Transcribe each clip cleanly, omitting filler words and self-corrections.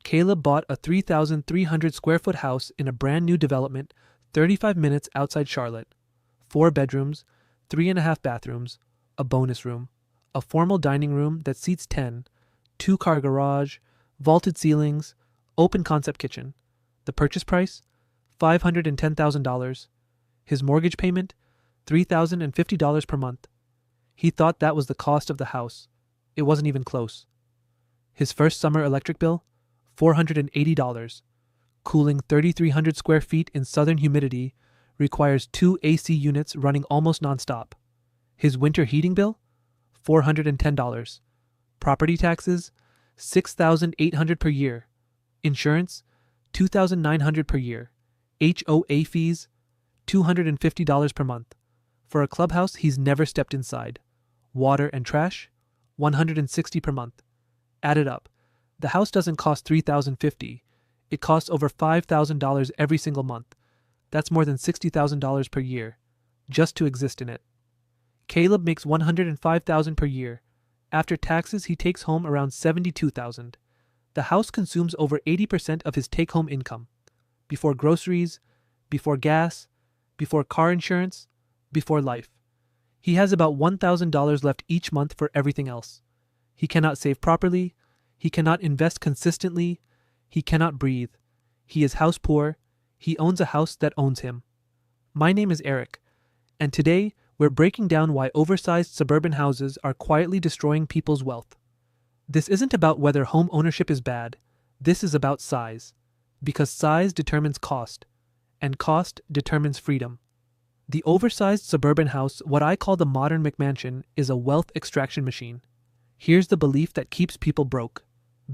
Caleb bought a 3,300 square foot house in a brand new development 35 minutes outside Charlotte. 4 bedrooms, 3.5 bathrooms, a bonus room, a formal dining room that seats 10, 2-car garage, vaulted ceilings, open concept kitchen. The purchase price? $510,000. His mortgage payment? $3,050 per month. He thought that was the cost of the house. It wasn't even close. His first summer electric bill? $480. Cooling 3,300 square feet in southern humidity requires 2 AC units running almost nonstop. His winter heating bill? $410. Property taxes? $6,800 per year. Insurance? $2,900 per year. HOA fees? $250 per month. For a clubhouse he's never stepped inside. Water and trash? $160 per month. Add it up. The house doesn't cost $3,050. It costs over $5,000 every single month. That's more than $60,000 per year, just to exist in it. Caleb makes $105,000 per year. After taxes, he takes home around $72,000. The house consumes over 80% of his take-home income. Before groceries, before gas, before car insurance, before life. He has about $1,000 left each month for everything else. He cannot save properly. He cannot invest consistently. He cannot breathe. He is house poor. He owns a house that owns him. My name is Eric, and today we're breaking down why oversized suburban houses are quietly destroying people's wealth. This isn't about whether home ownership is bad. This is about size, because size determines cost, and cost determines freedom. The oversized suburban house, what I call the modern McMansion, is a wealth extraction machine. Here's the belief that keeps people broke.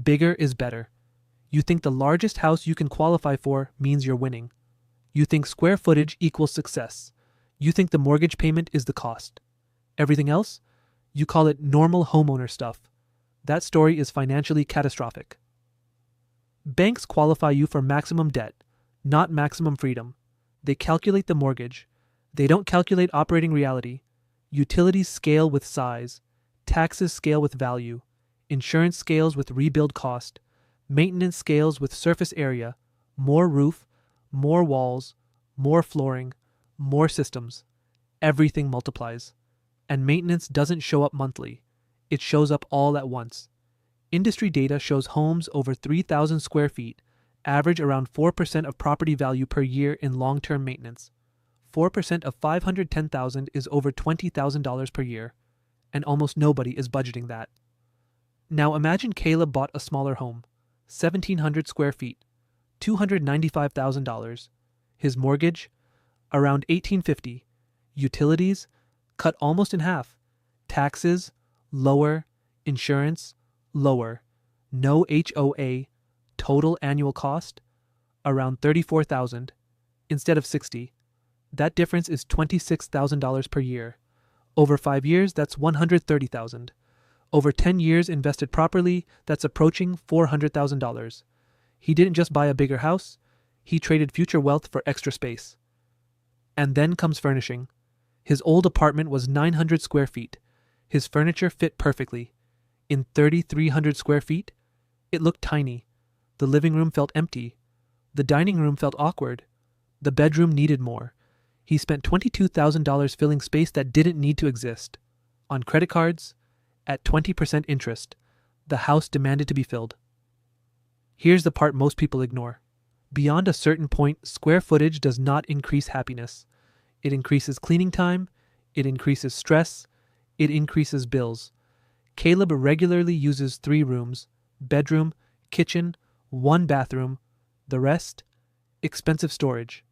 Bigger is better. You think the largest house you can qualify for means you're winning. You think square footage equals success. You think the mortgage payment is the cost. Everything else? You call it normal homeowner stuff. That story is financially catastrophic. Banks qualify you for maximum debt, not maximum freedom. They calculate the mortgage. They don't calculate operating reality. Utilities scale with size. Taxes scale with value. Insurance scales with rebuild cost. Maintenance scales with surface area. More roof, more walls, more flooring, more systems. Everything multiplies. And maintenance doesn't show up monthly. It shows up all at once. Industry data shows homes over 3,000 square feet average around 4% of property value per year in long-term maintenance. 4% of $510,000 is over $20,000 per year, and almost nobody is budgeting that. Now imagine Caleb bought a smaller home, 1,700 square feet, $295,000. His mortgage, around $1,850. Utilities, cut almost in half. Taxes, lower. Insurance, lower. No HOA, total annual cost, around $34,000 instead of $60,000. That difference is $26,000 per year. Over 5 years, that's $130,000. Over 10 years invested properly, that's approaching $400,000. He didn't just buy a bigger house, he traded future wealth for extra space. And then comes furnishing. His old apartment was 900 square feet. His furniture fit perfectly. In 3,300 square feet, it looked tiny. The living room felt empty. The dining room felt awkward. The bedroom needed more. He spent $22,000 filling space that didn't need to exist. On credit cards, at 20% interest, the house demanded to be filled. Here's the part most people ignore. Beyond a certain point, square footage does not increase happiness. It increases cleaning time, it increases stress, it increases bills. Caleb regularly uses 3 rooms, bedroom, kitchen, 1 bathroom, the rest, expensive storage.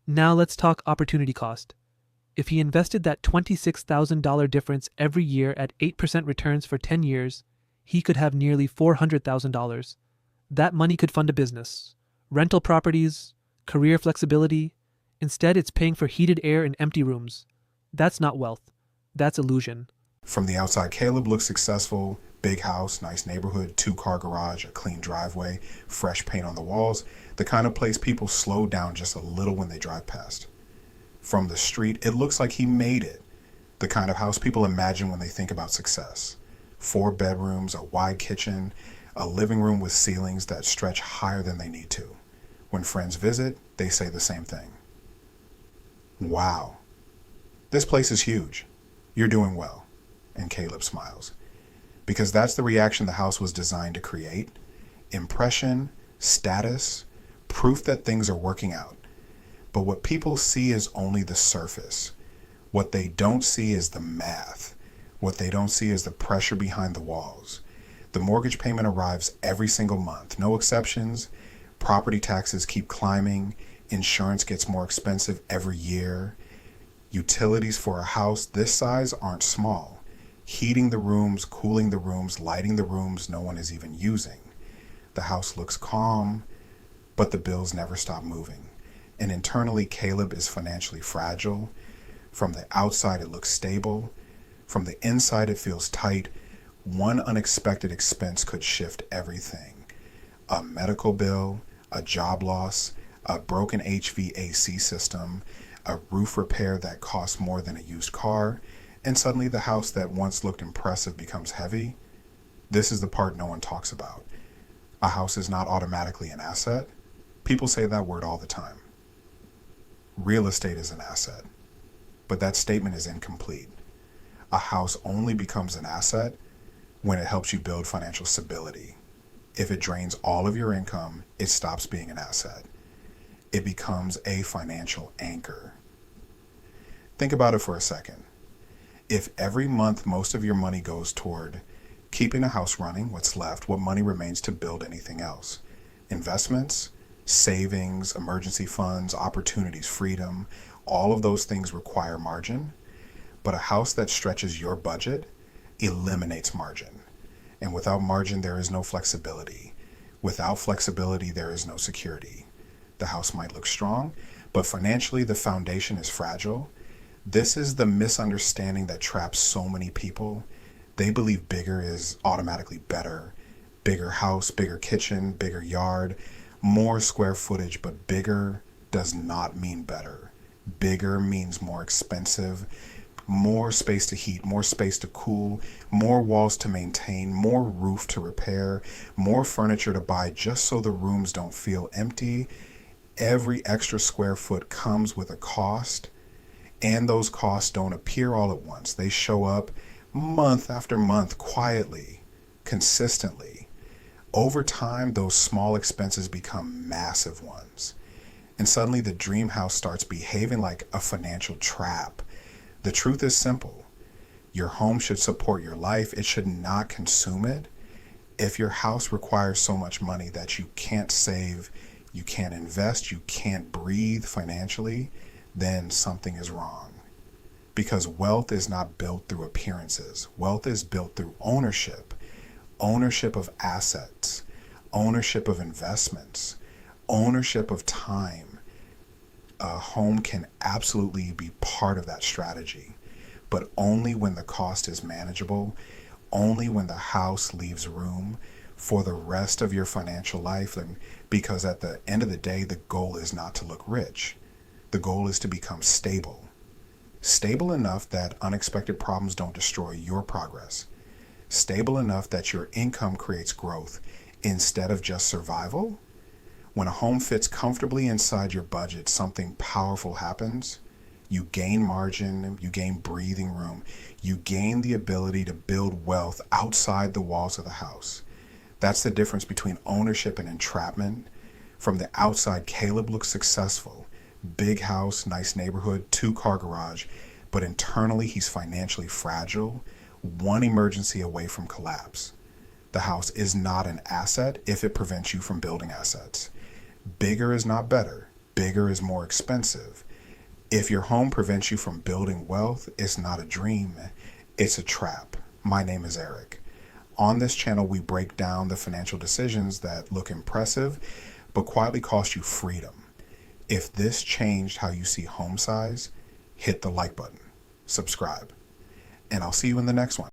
Now let's talk opportunity cost. If he invested that $26,000 difference every year at 8% returns for 10 years, he could have nearly $400,000. That money could fund a business, rental properties, career flexibility. Instead, it's paying for heated air in empty rooms. That's not wealth. That's illusion. From the outside, Caleb looks successful. Big house, nice neighborhood, 2-car garage, a clean driveway, fresh paint on the walls. The kind of place people slow down just a little when they drive past. From the street, it looks like he made it. The kind of house people imagine when they think about success. 4 bedrooms, a wide kitchen, A living room with ceilings that stretch higher than they need to. When friends visit, they say the same thing. Wow, this place is huge. You're doing well. And Caleb smiles. Because that's the reaction the house was designed to create. Impression, status, proof that things are working out. But what people see is only the surface. What they don't see is the math. What they don't see is the pressure behind the walls. The mortgage payment arrives every single month, no exceptions. Property taxes keep climbing. Insurance gets more expensive every year. Utilities for a house this size aren't small. Heating the rooms, cooling the rooms, lighting the rooms no one is even using. The house looks calm, but the bills never stop moving. And internally, Caleb is financially fragile. From the outside, it looks stable. From the inside, it feels tight. One unexpected expense could shift everything. A medical bill, a job loss, a broken HVAC system, a roof repair that costs more than a used car, and suddenly the house that once looked impressive becomes heavy. This is the part no one talks about. A house is not automatically an asset. People say that word all the time. Real estate is an asset, but that statement is incomplete. A house only becomes an asset when it helps you build financial stability. If it drains all of your income, it stops being an asset. It becomes a financial anchor. Think about it for a second. If every month most of your money goes toward keeping a house running, what's left? What money remains to build anything else? Investments, savings, emergency funds, opportunities, freedom, all of those things require margin. But a house that stretches your budget eliminates margin. And without margin, there is no flexibility. Without flexibility, there is no security. The house might look strong, but financially, the foundation is fragile. This is the misunderstanding that traps so many people. They believe bigger is automatically better. Bigger house, bigger kitchen, bigger yard, more square footage, but bigger does not mean better. Bigger means more expensive, more space to heat, more space to cool, more walls to maintain, more roof to repair, more furniture to buy just so the rooms don't feel empty. Every extra square foot comes with a cost, and those costs don't appear all at once. They show up month after month, quietly, consistently. Over time, those small expenses become massive ones. And suddenly the dream house starts behaving like a financial trap. The truth is simple. Your home should support your life. It should not consume it. If your house requires so much money that you can't save, you can't invest, you can't breathe financially, then something is wrong. Because wealth is not built through appearances. Wealth is built through ownership. Ownership of assets, ownership of investments, ownership of time. A home can absolutely be part of that strategy, but only when the cost is manageable, only when the house leaves room for the rest of your financial life. Because at the end of the day, the goal is not to look rich. The goal is to become stable. Stable enough that unexpected problems don't destroy your progress. Stable enough that your income creates growth instead of just survival. When a home fits comfortably inside your budget, something powerful happens. You gain margin, you gain breathing room, you gain the ability to build wealth outside the walls of the house. That's the difference between ownership and entrapment. From the outside, Caleb looks successful. Big house, nice neighborhood, 2-car garage, but internally he's financially fragile, one emergency away from collapse. The house is not an asset if it prevents you from building assets. Bigger is not better. Bigger is more expensive. If your home prevents you from building wealth, it's not a dream, it's a trap. My name is Eric. On this channel, we break down the financial decisions that look impressive, but quietly cost you freedom. If this changed how you see home size, hit the like button, subscribe, and I'll see you in the next one.